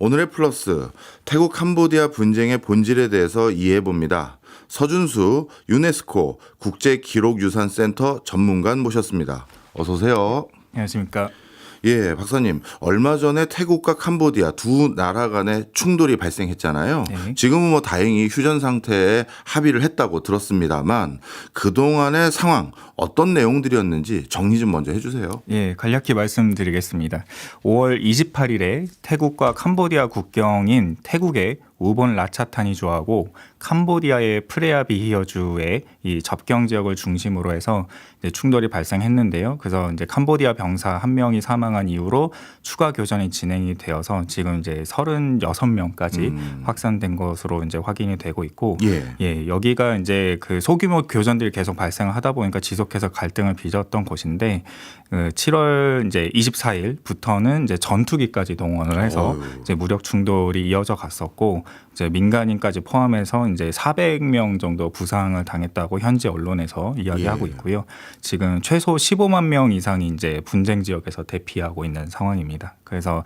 오늘의 플러스, 태국 캄보디아 분쟁의 본질에 대해서 이해해 봅니다. 서준수 유네스코 국제기록유산센터 전문가 모셨습니다. 어서 오세요. 안녕하십니까. 예, 박사님. 얼마 전에 태국과 캄보디아 두 나라 간에 충돌이 발생했잖아요. 네. 지금은 뭐 다행히 휴전 상태에 합의를 했다고 들었습니다만 그동안의 상황 어떤 내용들이었는지 정리 좀 먼저 해주세요. 예, 간략히 말씀드리겠습니다. 5월 28일에 태국과 캄보디아 국경인 태국의 우본 라차타니주하고 캄보디아의 프레아비히어주의 이 접경 지역을 중심으로 해서 이제 충돌이 발생했는데요. 그래서 이제 캄보디아 병사 한 명이 사망한 이후로 추가 교전이 진행이 되어서 지금 이제 36명까지 확산된 것으로 이제 확인이 되고 있고, 예, 여기가 이제 그 소규모 교전들이 계속 발생을 하다 보니까 지속해서 갈등을 빚었던 곳인데, 7월 이제 24일부터는 이제 전투기까지 동원을 해서 이제 무력 충돌이 이어져 갔었고, 이제 민간인까지 포함해서 이제 400명 정도 부상을 당했다고 현지 언론에서 이야기하고 있고요. 지금 최소 15만 명 이상이 이제 분쟁 지역에서 대피하고 있는 상황입니다. 그래서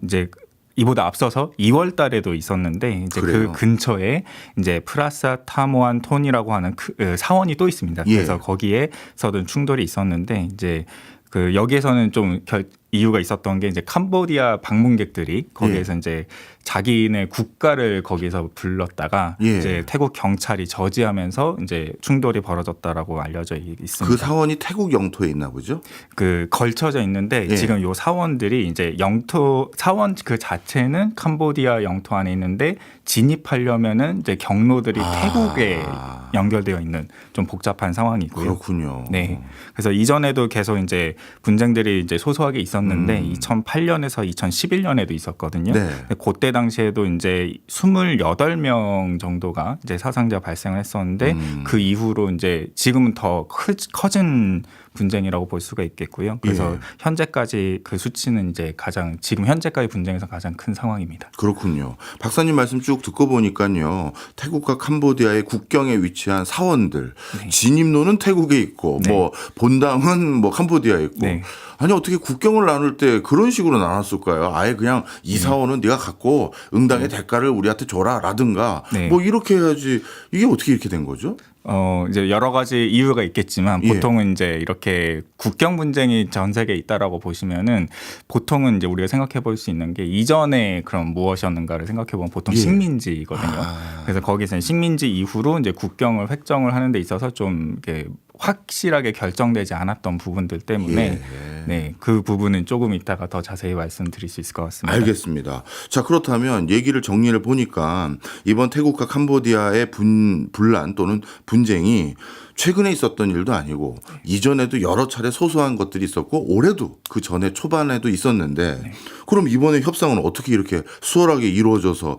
이제 이보다 앞서서 2월 달에도 있었는데 이제 그래요? 그 근처에 이제 프라사 타모안 톤이라고 하는 사원이 또 있습니다. 그래서 거기에서도 충돌이 있었는데 이제 그 여기에서는 좀 이유가 있었던 게 이제 캄보디아 방문객들이 거기에서 이제 자기네 국가를 거기서 불렀다가 이제 태국 경찰이 저지하면서 이제 충돌이 벌어졌다라고 알려져 있습니다. 그 사원이 태국 영토에 있나 보죠? 그 걸쳐져 있는데 지금 요 사원들이 이제 영토 사원 그 자체는 캄보디아 영토 안에 있는데 진입하려면은 이제 경로들이 태국에 연결되어 있는 좀 복잡한 상황이고요. 그렇군요. 네. 그래서 이전에도 계속 이제 분쟁들이 이제 소소하게 있었는데 2008년에서 2011년에도 있었거든요. 그때 당시에도 이제 28명 정도가 이제 사상자 발생을 했었는데 그 이후로 이제 지금은 더 커진 분쟁이라고 볼 수가 있겠고요. 그래서 현재까지 그 수치는 이제 지금 현재까지 분쟁에서 가장 큰 상황입니다. 그렇군요. 박사님 말씀 쭉 듣고 보니까요. 태국과 캄보디아의 국경에 위치한 사원들 진입로는 태국에 있고 뭐 본당은 뭐 캄보디아에 있고 아니 어떻게 국경을 나눌 때 그런 식으로 나눴을까요? 아예 그냥 이 사원은 네가 갖고 응당의 대가를 우리한테 줘라라든가 뭐 이렇게 해야지 이게 어떻게 이렇게 된 거죠? 이제 여러 가지 이유가 있겠지만 보통은 이제 이렇게 국경 분쟁이 전 세계에 있다라고 보시면은 보통은 이제 우리가 생각해 볼 수 있는 게 이전에 그럼 무엇이었는가를 생각해 보면 보통 식민지거든요. 그래서 거기서 식민지 이후로 이제 국경을 획정을 하는 데 있어서 좀 이렇게 확실하게 결정되지 않았던 부분들 때문에 그 부분은 조금 이따가 더 자세히 말씀드릴 수 있을 것 같습니다. 알겠습니다. 자, 그렇다면 얘기를 정리를 보니까 이번 태국과 캄보디아의 분란 또는 분쟁이 최근에 있었던 일도 아니고 이전에도 여러 차례 소소한 것들이 있었고 올해도 그 전에 초반에도 있었는데 그럼 이번에 협상은 어떻게 이렇게 수월하게 이루어져서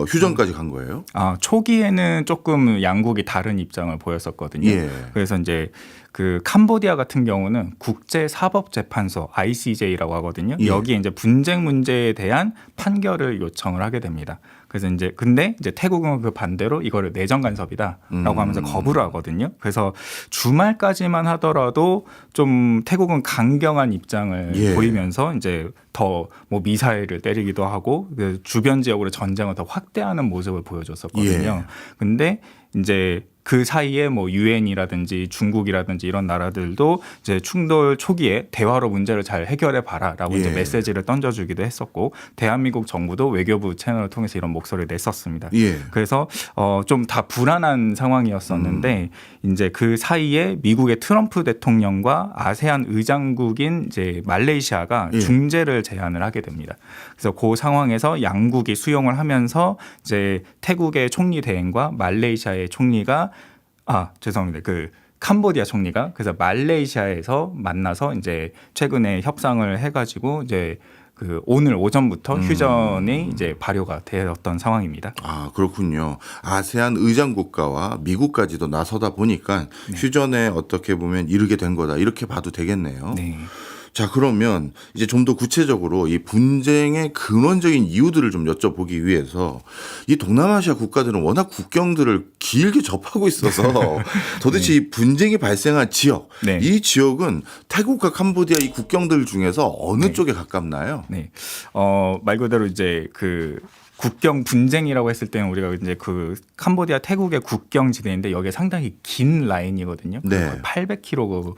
휴전까지 간 거예요? 초기에는 조금 양국이 다른 입장을 보였었거든요. 그래서 이제 그 캄보디아 같은 경우는 국제사법재판소 ICJ라고 하거든요. 여기에 이제 분쟁 문제에 대한 판결을 요청을 하게 됩니다. 그래서 이제 근데 이제 태국은 그 반대로 이거를 내정 간섭이다라고 하면서 거부를 하거든요. 그래서 주말까지만 하더라도 좀 태국은 강경한 입장을 보이면서 이제 더 뭐 미사일을 때리기도 하고 그 주변 지역으로 전쟁을 더 확대하는 모습을 보여줬었거든요. 근데 이제 그 사이에 뭐 유엔이라든지 중국이라든지 이런 나라들도 이제 충돌 초기에 대화로 문제를 잘 해결해 봐라라고 이제 메시지를 던져주기도 했었고 대한민국 정부도 외교부 채널을 통해서 이런 목소리를 냈었습니다. 그래서 좀 다 불안한 상황이었었는데 이제 그 사이에 미국의 트럼프 대통령과 아세안 의장국인 이제 말레이시아가 중재를 제안을 하게 됩니다. 그래서 그 상황에서 양국이 수용을 하면서 이제 태국의 총리 대행과 말레이시아의 총리가 죄송합니다. 그 캄보디아 총리가 그래서 말레이시아에서 만나서 이제 최근에 협상을 해가지고 이제 그 오늘 오전부터 휴전이 이제 발효가 되었던 상황입니다. 그렇군요. 아세안 의장 국가와 미국까지도 나서다 보니까 휴전에 어떻게 보면 이르게 된 거다 이렇게 봐도 되겠네요. 자, 그러면 이제 좀 더 구체적으로 이 분쟁의 근원적인 이유들을 좀 여쭤보기 위해서 이 동남아시아 국가들은 워낙 국경들을 길게 접하고 있어서 도대체 이 분쟁이 발생한 지역, 네. 이 지역은 태국과 캄보디아 이 국경들 중에서 어느 쪽에 가깝나요? 네. 말 그대로 이제 그 국경 분쟁이라고 했을 때는 우리가 이제 그 캄보디아 태국의 국경 지대인데 여기에 상당히 긴 라인이거든요. 네. 800km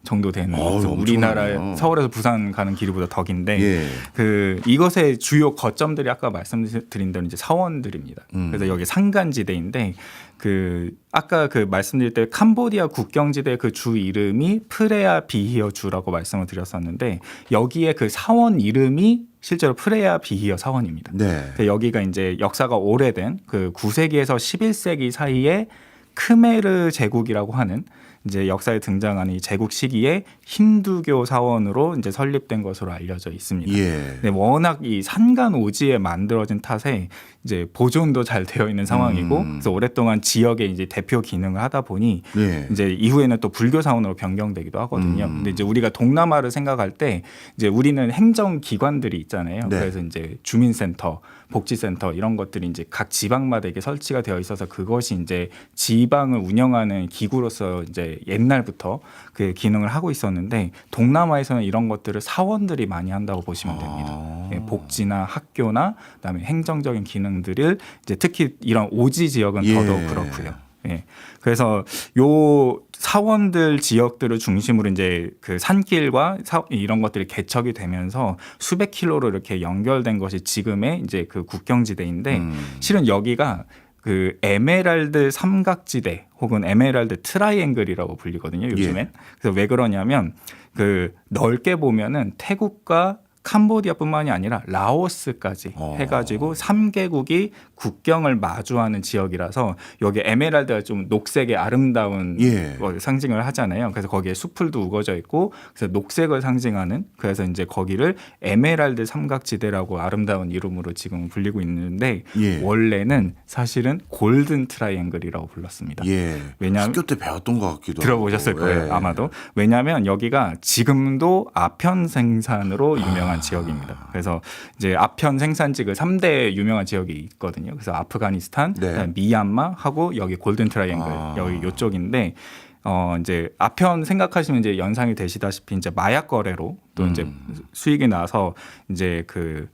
정도 되는 엄청나네요. 우리나라 서울에서 부산 가는 길이보다 더 긴데 예. 그 이것의 주요 거점들이 아까 말씀드린 대로 이제 사원들입니다. 그래서 여기 산간지대인데 그 아까 그 말씀드릴 때 캄보디아 국경지대 그 주 이름이 프레아 비히어 주라고 말씀을 드렸었는데 여기에 그 사원 이름이 실제로 프레아 비히어 사원입니다. 네. 여기가 이제 역사가 오래된 그 9세기에서 11세기 사이에 크메르 제국이라고 하는 이제 역사에 등장하는 이 제국 시기에 힌두교 사원으로 이제 설립된 것으로 알려져 있습니다. 예. 네, 워낙 이 산간 오지에 만들어진 탓에 이제 보존도 잘 되어 있는 상황이고 그래서 오랫동안 지역의 이제 대표 기능을 하다 보니 예. 이제 이후에는 또 불교 사원으로 변경되기도 하거든요. 근데 이제 우리가 동남아를 생각할 때 이제 우리는 행정 기관들이 있잖아요. 네. 그래서 이제 주민센터, 복지센터 이런 것들이 이제 각 지방마다 이게 설치가 되어 있어서 그것이 이제 지방을 운영하는 기구로서 이제 옛날부터 그 기능을 하고 있었는데 동남아에서는 이런 것들을 사원들이 많이 한다고 보시면 됩니다. 예, 복지나 학교나 그다음에 행정적인 기능들을 이제 특히 이런 오지 지역은 예. 더더욱 그렇고요. 예. 그래서 요 사원들 지역들을 중심으로 이제 그 산길과 이런 것들이 개척이 되면서 수백 킬로로 이렇게 연결된 것이 지금의 이제 그 국경지대인데 실은 여기가 그 에메랄드 삼각지대 혹은 에메랄드 트라이앵글이라고 불리거든요. 요즘엔. 예. 그래서 왜 그러냐면 그 넓게 보면은 태국과 캄보디아뿐만이 아니라 라오스까지 해가지고 3개국이 국경을 마주하는 지역이라서 여기 에메랄드가 좀 녹색의 아름다운 예. 걸 상징을 하잖아요. 그래서 거기에 수풀도 우거져 있고 그래서 녹색을 상징하는 그래서 이제 거기를 에메랄드 삼각지대라고 아름다운 이름으로 지금 불리고 있는데 예. 원래는 사실은 골든 트라이앵글이라고 불렀습니다. 예. 왜냐하면 학교 때 배웠던 것 같기도 들어보셨을 하고. 거예요. 예. 아마도. 왜냐하면 여기가 지금도 아편 생산으로 유명한 지역입니다. 그래서 이제 아편 생산지 그 3대 유명한 지역이 있거든요. 그래서 아프가니스탄, 네. 그다음에 미얀마 하고 여기 골든 트라이앵글 여기 요쪽인데 이제 아편 생각하시면 이제 연상이 되시다시피 이제 마약 거래로 또 이제 수익이 나서 이제 그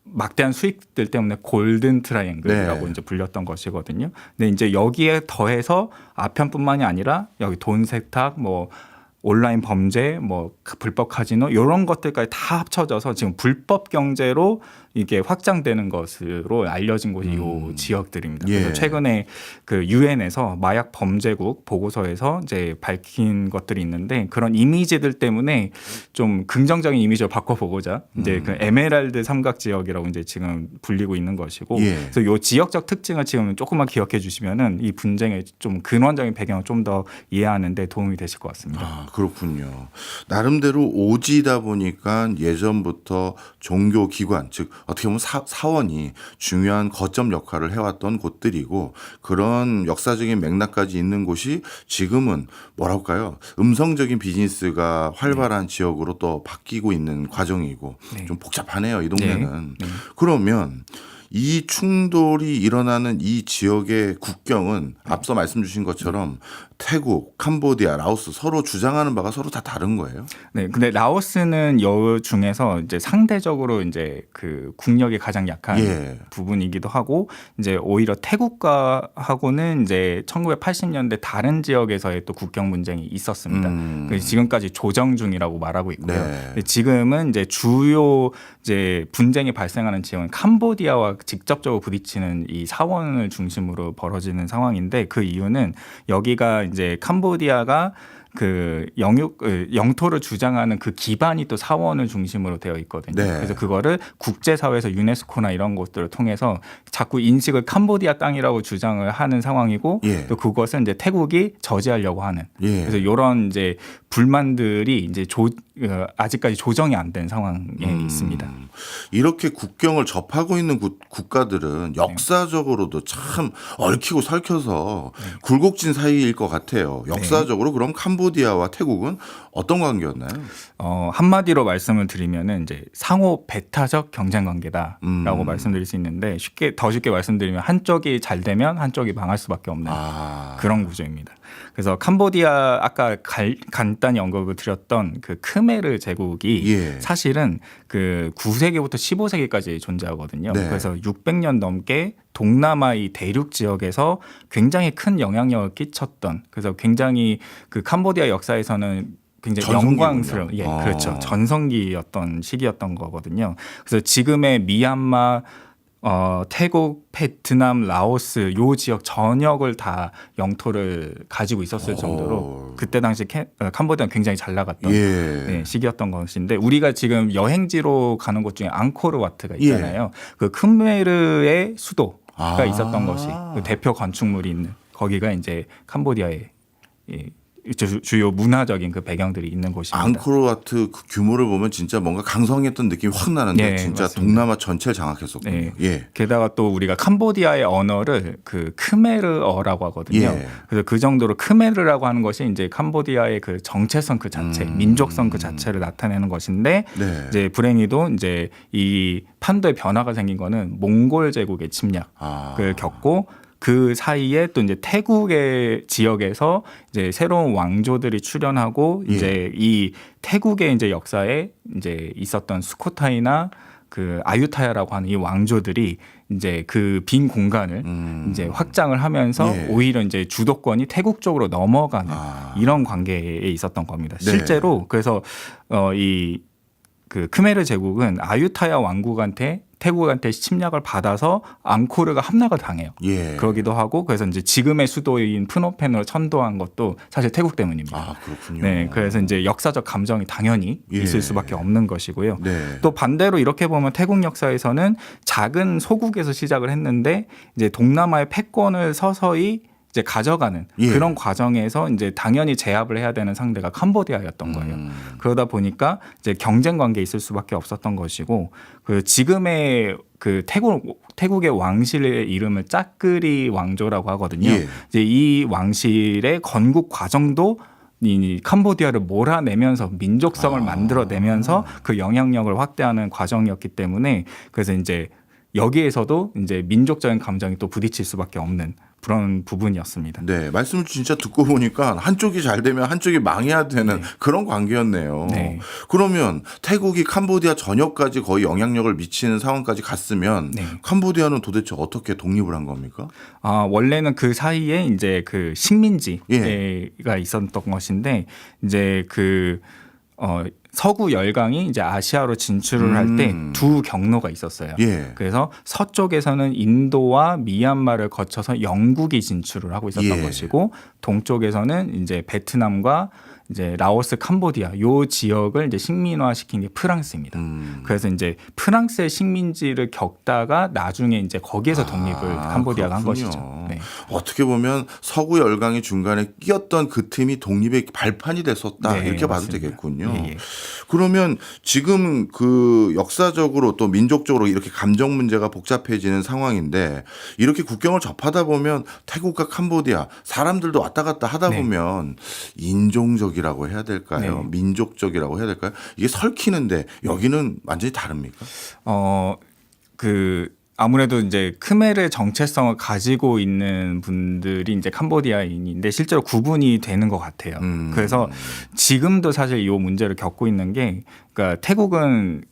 막대한 수익들 때문에 골든 트라이앵글이라고 네. 이제 불렸던 것이거든요. 근데 이제 여기에 더해서 아편뿐만이 아니라 여기 돈 세탁 뭐 온라인 범죄, 뭐 불법 카지노 이런 것들까지 다 합쳐져서 지금 불법 경제로 이게 확장되는 것으로 알려진 곳이 이 지역들입니다. 예. 그래서 최근에 그 유엔에서 마약 범죄국 보고서에서 이제 밝힌 것들이 있는데 그런 이미지들 때문에 좀 긍정적인 이미지를 바꿔보고자 이제 그 에메랄드 삼각 지역이라고 이제 지금 불리고 있는 것이고 예. 그래서 요 지역적 특징을 지금 조금만 기억해 주시면은 이 분쟁의 좀 근원적인 배경을 좀 더 이해하는 데 도움이 되실 것 같습니다. 아, 그렇군요. 나름대로 오지다 보니까 예전부터 종교 기관, 즉 어떻게 보면 사원이 중요한 거점 역할을 해왔던 곳들이고 그런 역사적인 맥락까지 있는 곳이 지금은 뭐랄까요? 음성적인 비즈니스가 활발한 지역으로 또 바뀌고 있는 과정이고 네. 좀 복잡하네요, 이 동네는. 네. 그러면 이 충돌이 일어나는 이 지역의 국경은 앞서 말씀 주신 것처럼 태국, 캄보디아, 라오스 서로 주장하는 바가 서로 다 다른 거예요? 네, 근데 라오스는 여 중에서 이제 상대적으로 이제 그 국력이 가장 약한 예. 부분이기도 하고 이제 오히려 태국과하고는 이제 1980년대 다른 지역에서의 또 국경 분쟁이 있었습니다. 그래서 지금까지 조정 중이라고 말하고 있고요. 네. 근데 지금은 이제 주요 이제 분쟁이 발생하는 지역은 캄보디아와 직접적으로 부딪히는 이 사원을 중심으로 벌어지는 상황인데 그 이유는 여기가 이제 캄보디아가 그 영토를 주장하는 그 기반이 또 사원을 중심으로 되어 있거든요. 네. 그래서 그거를 국제사회에서 유네스코나 이런 것들을 통해서 자꾸 인식을 캄보디아 땅이라고 주장을 하는 상황이고 예. 또 그것은 이제 태국이 저지하려고 하는. 예. 그래서 이런 이제 불만들이 이제 아직까지 조정이 안 된 상황에 있습니다. 이렇게 국경을 접하고 있는 국가들은 역사적으로도 참 얽히고 설켜서 굴곡진 사이일 것 같아요. 역사적으로 그럼 캄보디아 캄보디아와 태국은 어떤 관계였나요? 한마디로 말씀을 드리면은 이제 상호 배타적 경쟁 관계다라고 말씀드릴 수 있는데 더 쉽게 말씀드리면 한쪽이 잘 되면 한쪽이 망할 수밖에 없는 그런 구조입니다. 그래서 캄보디아 아까 간단히 언급을 드렸던 그 크메르 제국이 사실은 그 9세기부터 15세기까지 존재하거든요. 네. 그래서 600년 넘게 동남아 이 대륙 지역에서 굉장히 큰 영향력을 끼쳤던, 그래서 굉장히 그 캄보디아 역사에서는 굉장히 영광스러운, 그렇죠, 전성기였던 시기였던 거거든요. 그래서 지금의 미얀마, 태국, 베트남, 라오스 요 지역 전역을 다 영토를 가지고 있었을 정도로 그때 당시 캄보디아는 굉장히 잘 나갔던 시기였던 것인데, 우리가 지금 여행지로 가는 곳 중에 앙코르와트가 있잖아요. 그 큼메르의 수도가 있었던 것이 그 대표 건축물이 있는 거기가 이제 캄보디아의 주요 문화적인 그 배경들이 있는 곳입니다. 앙코르와트 그 규모를 보면 진짜 뭔가 강성했던 느낌이 확 나는데 진짜 맞습니다. 동남아 전체를 장악했었군요. 게다가 또 우리가 캄보디아의 언어를 그 크메르어라고 하거든요. 그래서 그 정도로 크메르라고 하는 것이 이제 캄보디아의 그 정체성 그 자체, 민족성 그 자체를 나타내는 것인데 이제 불행히도 이제 이 판도에 변화가 생긴 거는 몽골 제국의 침략을 겪고, 그 사이에 또 이제 태국의 지역에서 이제 새로운 왕조들이 출현하고 이제 이 태국의 이제 역사에 이제 있었던 수코타이나 그 아유타야라고 하는 이 왕조들이 이제 그 빈 공간을 이제 확장을 하면서 오히려 이제 주도권이 태국 쪽으로 넘어가는 이런 관계에 있었던 겁니다. 실제로 그래서 이 그 크메르 제국은 아유타야 왕국한테 태국한테 침략을 받아서 앙코르가 함락을 당해요. 그러기도 하고, 그래서 이제 지금의 수도인 프놈펜으로 천도한 것도 사실 태국 때문입니다. 그렇군요. 네, 그래서 이제 역사적 감정이 당연히 있을 수밖에 없는 것이고요. 또 반대로 이렇게 보면 태국 역사에서는 작은 소국에서 시작을 했는데 이제 동남아의 패권을 서서히 이제 가져가는 그런 과정에서 이제 당연히 제압을 해야 되는 상대가 캄보디아였던 거예요. 그러다 보니까 이제 경쟁 관계에 있을 수밖에 없었던 것이고, 그 지금의 그 태국의 왕실의 이름을 짜끄리 왕조라고 하거든요. 이제 이 왕실의 건국 과정도 이 캄보디아를 몰아내면서 민족성을 만들어내면서 그 영향력을 확대하는 과정이었기 때문에, 그래서 이제 여기에서도 이제 민족적인 감정이 또 부딪힐 수밖에 없는 그런 부분이었습니다. 네, 말씀을 진짜 듣고 보니까 한쪽이 잘 되면 한쪽이 망해야 되는 그런 관계였네요. 그러면 태국이 캄보디아 전역까지 거의 영향력을 미치는 상황까지 갔으면 캄보디아는 도대체 어떻게 독립을 한 겁니까? 원래는 그 사이에 이제 그 식민지가 있었던 것인데, 이제 그 서구 열강이 이제 아시아로 진출을 할 때 두 경로가 있었어요. 그래서 서쪽에서는 인도와 미얀마를 거쳐서 영국이 진출을 하고 있었던 것이고, 동쪽에서는 이제 베트남과 이제 라오스, 캄보디아 요 지역을 이제 식민화시킨 게 프랑스입니다. 그래서 이제 프랑스의 식민지를 겪다가 나중에 이제 거기에서 독립을 캄보디아가 한 것이죠. 어떻게 보면 서구 열강이 중간에 끼었던 그 틈이 독립의 발판이 됐었다, 이렇게 봐도 되겠군요. 그러면 지금 그 역사적으로 또 민족적으로 이렇게 감정 문제가 복잡해지는 상황인데, 이렇게 국경을 접하다 보면 태국과 캄보디아 사람들도 왔다 갔다 하다 보면 인종적이라고 해야 될까요? 민족적이라고 해야 될까요? 이게 설키는데 여기는 완전히 다릅니까? 아무래도 이제 크메르의 정체성을 가지고 있는 분들이 이제 캄보디아인인데 실제로 구분이 되는 것 같아요. 그래서 지금도 사실 이 문제를 겪고 있는 게, 그러니까 태국은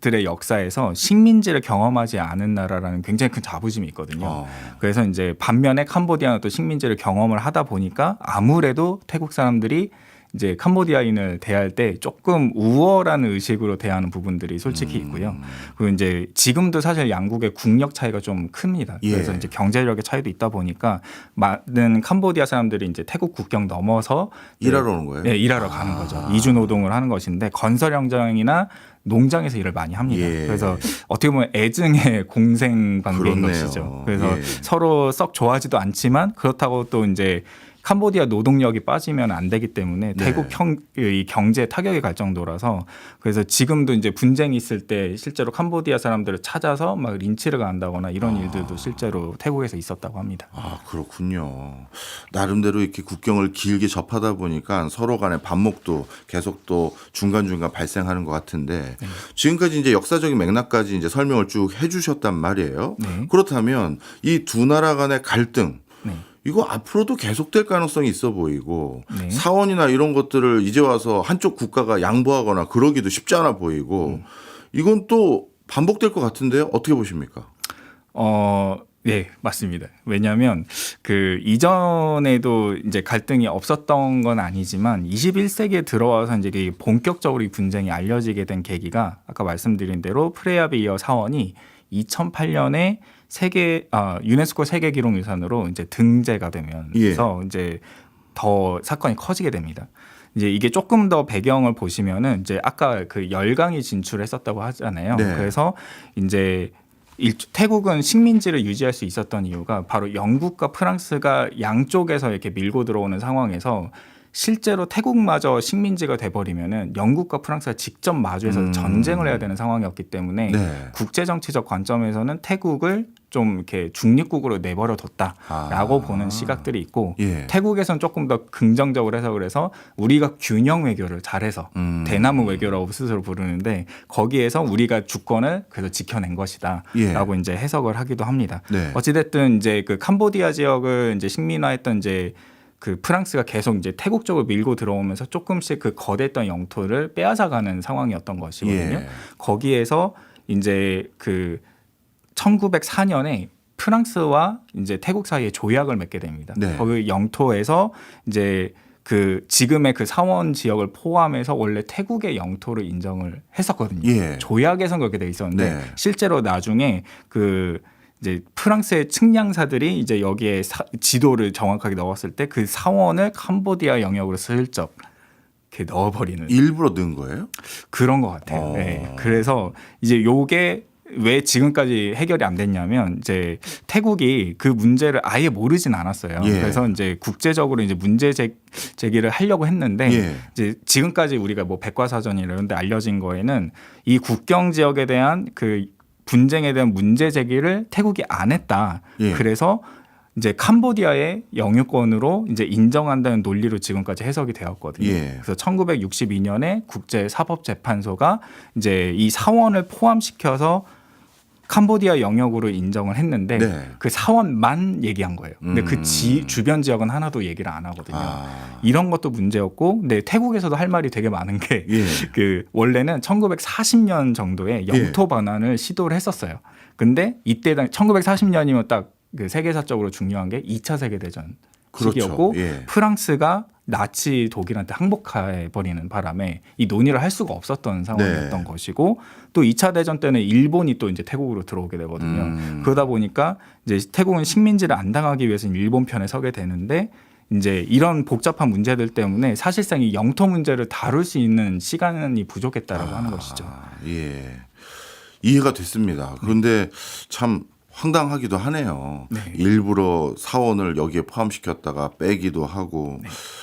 들의 역사에서 식민지를 경험하지 않은 나라라는 굉장히 큰 자부심이 있거든요. 그래서 이제 반면에 캄보디아는 또 식민지를 경험을 하다 보니까 아무래도 태국 사람들이 이제 캄보디아인을 대할 때 조금 우월한 의식으로 대하는 부분들이 솔직히 있고요. 그리고 이제 지금도 사실 양국의 국력 차이가 좀 큽니다. 그래서 이제 경제력의 차이도 있다 보니까 많은 캄보디아 사람들이 이제 태국 국경 넘어서 일하러 오는 거예요? 네, 일하러 가는 거죠. 이주 노동을 하는 것인데 건설 현장이나 농장에서 일을 많이 합니다. 그래서 어떻게 보면 애증의 공생 관계인 것이죠. 그래서 서로 썩 좋아하지도 않지만, 그렇다고 또 이제 캄보디아 노동력이 빠지면 안 되기 때문에 네. 태국 이 경제 타격이 갈 정도라서 그래서 지금도 이제 분쟁이 있을 때 실제로 캄보디아 사람들을 찾아서 막 린치를 가한다거나 이런 일들도 실제로 태국에서 있었다고 합니다. 아, 그렇군요. 나름대로 이렇게 국경을 길게 접하다 보니까 서로 간의 반목도 계속 또 중간중간 발생하는 것 같은데 지금까지 이제 역사적인 맥락까지 이제 설명을 쭉 해주셨단 말이에요. 네. 그렇다면 이 두 나라 간의 갈등 네. 이거 앞으로도 계속될 가능성이 있어 보이고 네. 사원이나 이런 것들을 이제 와서 한쪽 국가가 양보하거나 그러기도 쉽지 않아 보이고 이건 또 반복될 것 같은데요. 어떻게 보십니까? 네, 맞습니다. 왜냐하면 그 이전에도 이제 갈등이 없었던 건 아니지만 21세기에 들어와서 이제 이게 본격적으로 이 분쟁이 알려지게 된 계기가 아까 말씀드린 대로 프레야 베이어 사원이 2008년에 유네스코 세계기록유산으로 이제 등재가 되면서 이제 더 사건이 커지게 됩니다. 이제 이게 조금 더 배경을 보시면은 이제 아까 그 열강이 진출했었다고 하잖아요. 네. 그래서 이제 태국은 식민지를 유지할 수 있었던 이유가 바로 영국과 프랑스가 양쪽에서 이렇게 밀고 들어오는 상황에서 실제로 태국마저 식민지가 돼버리면은 영국과 프랑스가 직접 마주해서 전쟁을 해야 되는 상황이었기 때문에 네. 국제 정치적 관점에서는 태국을 좀 이렇게 중립국으로 내버려 뒀다라고 보는 시각들이 있고 예. 태국에서는 조금 더 긍정적으로 해서 그래서 우리가 균형 외교를 잘해서 대나무 외교라고 스스로 부르는데 거기에서 우리가 주권을 그래서 지켜낸 것이다라고 예. 이제 해석을 하기도 합니다. 네. 어찌됐든 이제 그 캄보디아 지역을 이제 식민화했던 이제 그 프랑스가 계속 이제 태국 쪽으로 밀고 들어오면서 조금씩 그 거대했던 영토를 빼앗아가는 상황이었던 것이거든요. 예. 거기에서 이제 그 1904년에 프랑스와 이제 태국 사이에 조약을 맺게 됩니다. 네. 거기 영토에서 이제 그 지금의 그 사원 지역을 포함해서 원래 태국의 영토를 인정을 했었거든요. 예. 조약에선 그렇게 돼 있었는데 네. 실제로 나중에 그 이제 프랑스의 측량사들이 이제 여기에 지도를 정확하게 넣었을 때 그 사원을 캄보디아 영역으로 슬쩍 이렇게 넣어버리는 일부러 넣은 거예요? 그런 것 같아요. 네. 그래서 이제 요게 왜 지금까지 해결이 안 됐냐면 이제 태국이 그 문제를 아예 모르진 않았어요. 예. 그래서 이제 국제적으로 이제 문제 제기를 하려고 했는데 예. 이제 지금까지 우리가 뭐 백과사전 이런 데 알려진 거에는 이 국경 지역에 대한 그 분쟁에 대한 문제 제기를 태국이 안 했다. 예. 그래서 이제 캄보디아의 영유권으로 이제 인정한다는 논리로 지금까지 해석이 되었거든요. 예. 그래서 1962년에 국제사법재판소가 이제 이 사원을 포함시켜서 캄보디아 영역으로 인정을 했는데 네. 그 사원만 얘기한 거예요. 근데 그 주변 지역은 하나도 얘기를 안 하거든요. 이런 것도 문제였고, 근데 태국에서도 할 말이 되게 많은 게 예. 그 원래는 1940년 정도에 영토 반환을 시도를 했었어요. 근데 이때 1940년이면 딱 그 세계사적으로 중요한 게 2차 세계대전 그렇죠. 시기였고 예. 프랑스가 나치 독일한테 항복해 버리는 바람에 이 논의를 할 수가 없었던 상황이었던 네. 것이고 또 2차 대전 때는 일본이 또 이제 태국으로 들어오게 되거든요. 그러다 보니까 이제 태국은 식민지를 안 당하기 위해서는 일본 편에 서게 되는데 이제 이런 복잡한 문제들 때문에 사실상 이 영토 문제를 다룰 수 있는 시간이 부족했다라고 하는 것이죠. 예. 이해가 됐습니다. 그런데 참 황당하기도 하네요. 네. 일부러 사원을 여기에 포함시켰다가 빼기도 하고.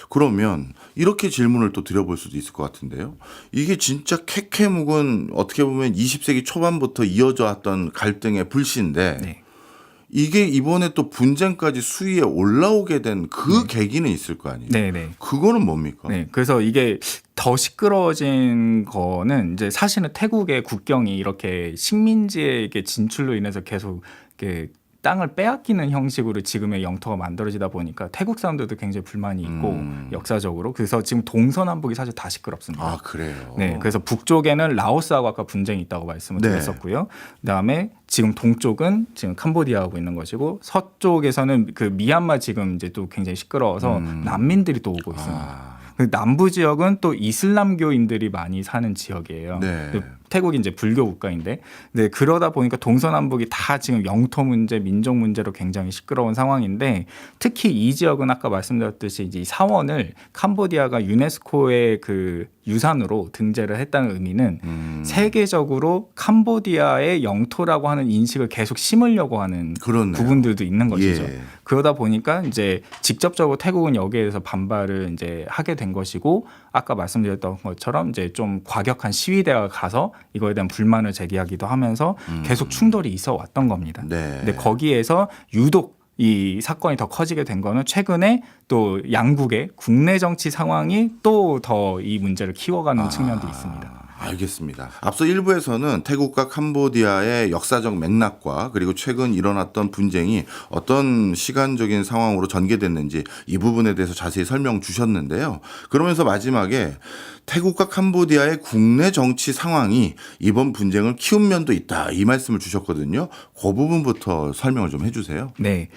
그러면 이렇게 질문을 또 드려볼 수도 있을 것 같은데요. 이게 진짜 캐캐묵은 어떻게 보면 20세기 초반부터 이어져 왔던 갈등의 불씨인데 네. 이게 이번에 또 분쟁까지 수위에 올라오게 된 그 계기는 있을 거 아니에요. 네. 그거는 뭡니까? 네, 그래서 이게 더 시끄러워진 거는 이제 사실은 태국의 국경이 이렇게 식민지의 이렇게 진출로 인해서 계속 이렇게 땅을 빼앗기는 형식으로 지금의 영토가 만들어지다 보니까 태국 사람들도 굉장히 불만이 있고 역사적으로 그래서 지금 동서남북이 사실 다 시끄럽습니다. 아, 그래요. 네, 그래서 북쪽에는 라오스하고 아까 분쟁이 있다고 말씀을 네. 드렸었고요. 그다음에 지금 동쪽은 지금 캄보디아하고 있는 것이고 서쪽에서는 그 미얀마 지금 이제 또 굉장히 시끄러워서 난민들이 또 오고 있습니다. 남부 지역은 또 이슬람교인들이 많이 사는 지역이에요. 네. 태국이 이제 불교 국가인데, 네, 그러다 보니까 동서남북이 다 지금 영토 문제, 민족 문제로 굉장히 시끄러운 상황인데, 특히 이 지역은 아까 말씀드렸듯이 이제 이 사원을 캄보디아가 유네스코의 그 유산으로 등재를 했다는 의미는 세계적으로 캄보디아의 영토라고 하는 인식을 계속 심으려고 하는 그렇네요. 부분들도 있는 것이죠. 예. 그러다 보니까 이제 직접적으로 태국은 여기에 대해서 반발을 이제 하게 된 것이고, 아까 말씀드렸던 것처럼 이제 좀 과격한 시위대가 가서 이거에 대한 불만을 제기하기도 하면서 계속 충돌이 있어 왔던 겁니다. 네. 근데 거기에서 유독 이 사건이 더 커지게 된 거는 최근에 또 양국의 국내 정치 상황이 또 더 이 문제를 키워가는 측면도 있습니다. 알겠습니다. 앞서 1부에서는 태국과 캄보디아의 역사적 맥락과 그리고 최근 일어났던 분쟁이 어떤 시간적인 상황으로 전개됐는지 이 부분에 대해서 자세히 설명 주셨는데요. 그러면서 마지막에 태국과 캄보디아의 국내 정치 상황이 이번 분쟁을 키운 면도 있다, 이 말씀을 주셨거든요. 그 부분부터 설명을 좀 해주세요. 네,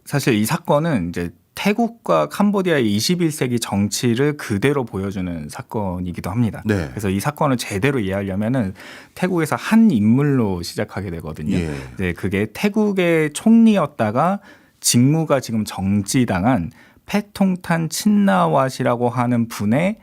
사실 이 사건은 이제 태국과 캄보디아의 21세기 정치를 그대로 보여주는 사건이기도 합니다. 네. 그래서 이 사건을 제대로 이해하려면은 태국에서 한 인물로 시작하게 되거든요. 예. 네, 그게 태국의 총리였다가 직무가 지금 정지당한 패통탄 친나왓이라고 하는 분의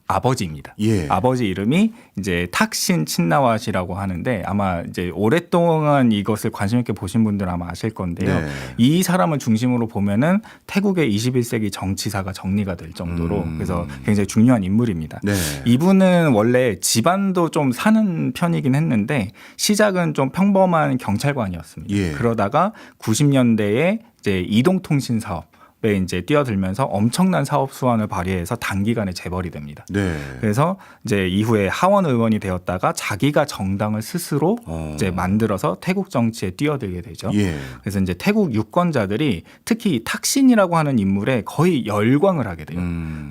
아버지입니다. 예. 아버지 이름이 이제 탁신 친나왓이라고 하는데, 아마 이제 오랫동안 이것을 관심 있게 보신 분들은 아마 아실 건데요. 네. 이 사람을 중심으로 보면은 태국의 21세기 정치사가 정리가 될 정도로 그래서 굉장히 중요한 인물입니다. 네. 이분은 원래 집안도 좀 사는 편이긴 했는데 시작은 좀 평범한 경찰관이었습니다. 예. 그러다가 90년대에 이제 이동통신 사업 에 이제 뛰어들면서 엄청난 사업 수완을 발휘해서 단기간에 재벌이 됩니다. 네. 그래서 이제 이후에 하원 의원이 되었다가 자기가 정당을 스스로 이제 만들어서 태국 정치에 뛰어들게 되죠. 예. 그래서 이제 태국 유권자들이 특히 이 탁신이라고 하는 인물에 거의 열광을 하게 돼요.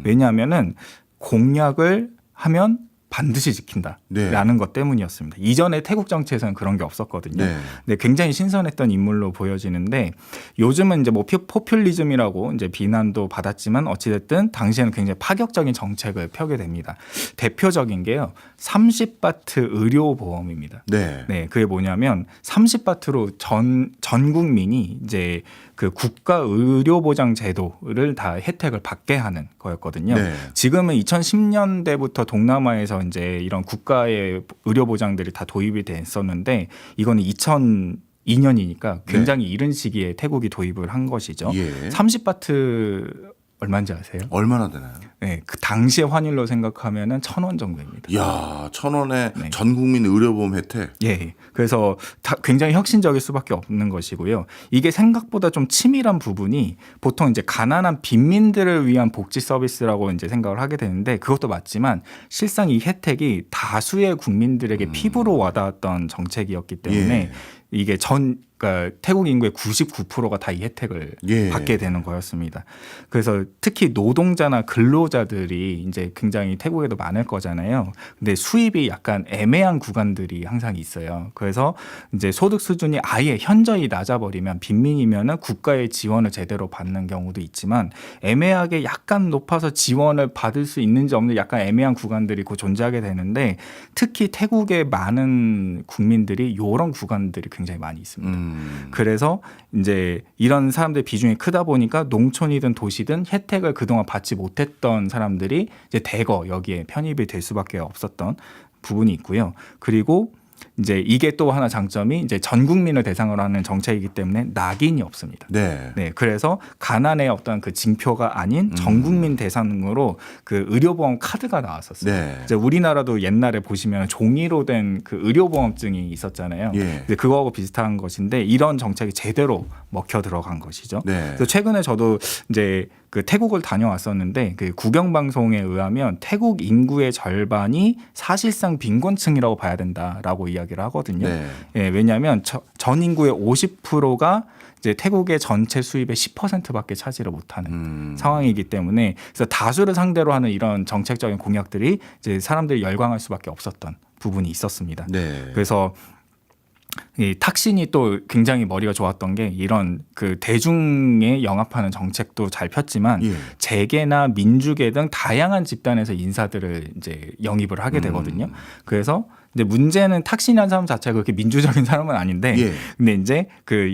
왜냐하면은 공약을 하면 반드시 지킨다라는 것 때문이었습니다. 이전에 태국 정치에서는 그런 게 없었거든요. 네. 근데 굉장히 신선했던 인물로 보여지는데, 요즘은 이제 뭐 포퓰리즘이라고 이제 비난도 받았지만 어찌됐든 당시에는 굉장히 파격적인 정책을 펴게 됩니다. 대표적인 게요, 30바트 의료보험입니다. 네. 네, 그게 뭐냐면 30바트로 전 국민이 이제 그 국가 의료보장 제도를 다 혜택을 받게 하는 거였거든요. 네. 지금은 2010년대부터 동남아에서 이제 이런 국가의 의료보장들이 다 도입이 됐었는데, 이거는 2002년이니까 굉장히 이른 시기에 태국이 도입을 한 것이죠. 예. 30바트 얼마인지 아세요? 얼마나 되나요? 네, 그 당시의 환율로 생각하면은 1,000원 정도입니다. 이야, 1,000원에 네. 전 국민 의료보험 혜택. 예, 그래서 굉장히 혁신적일 수밖에 없는 것이고요. 이게 생각보다 좀 치밀한 부분이 보통 이제 가난한 빈민들을 위한 복지 서비스라고 이제 생각을 하게 되는데, 그것도 맞지만 실상 이 혜택이 다수의 국민들에게 피부로 와닿았던 정책이었기 때문에 예. 이게 그러니까 태국 인구의 99%가 다 이 혜택을 예. 받게 되는 거였습니다. 그래서 특히 노동자나 근로자들이 이제 굉장히 태국에도 많을 거잖아요. 근데 수입이 약간 애매한 구간들이 항상 있어요. 그래서 이제 소득 수준이 아예 현저히 낮아버리면, 빈민이면은 국가의 지원을 제대로 받는 경우도 있지만, 애매하게 약간 높아서 지원을 받을 수 있는지 없는지 약간 애매한 구간들이 곧 존재하게 되는데, 특히 태국의 많은 국민들이 이런 구간들이 굉장히 많이 있습니다. 그래서 이제 이런 사람들의 비중이 크다 보니까 농촌이든 도시든 혜택을 그동안 받지 못했던 사람들이 이제 대거 여기에 편입이 될 수밖에 없었던 부분이 있고요. 그리고 이제 이게 또 하나 장점이 이제 전 국민을 대상으로 하는 정책이기 때문에 낙인이 없습니다. 네. 네, 그래서 가난의 어떤 그 징표가 아닌 전 국민 대상으로 그 의료보험 카드가 나왔었어요. 네. 이제 우리나라도 옛날에 보시면 종이로 된 그 의료보험증이 있었잖아요. 예. 근데 그거하고 비슷한 것인데, 이런 정책이 제대로 먹혀 들어간 것이죠. 네. 그래서 최근에 저도 이제 그 태국을 다녀왔었는데, 그 국영 방송에 의하면 태국 인구의 절반이 사실상 빈곤층이라고 봐야 된다라고 이야기를 하거든요. 네. 예, 왜냐하면 전 인구의 50%가 이제 태국의 전체 수입의 10%밖에 차지를 못하는 상황이기 때문에, 그래서 다수를 상대로 하는 이런 정책적인 공약들이 이제 사람들이 열광할 수밖에 없었던 부분이 있었습니다. 네. 그래서 이 탁신이 또 굉장히 머리가 좋았던 게 이런 그 대중에 영합하는 정책도 잘 폈지만 예. 재계나 민주계 등 다양한 집단에서 인사들을 이제 영입을 하게 되거든요. 그래서 이제 문제는 탁신이라는 사람 자체가 그렇게 민주적인 사람은 아닌데, 예. 근데 이제 그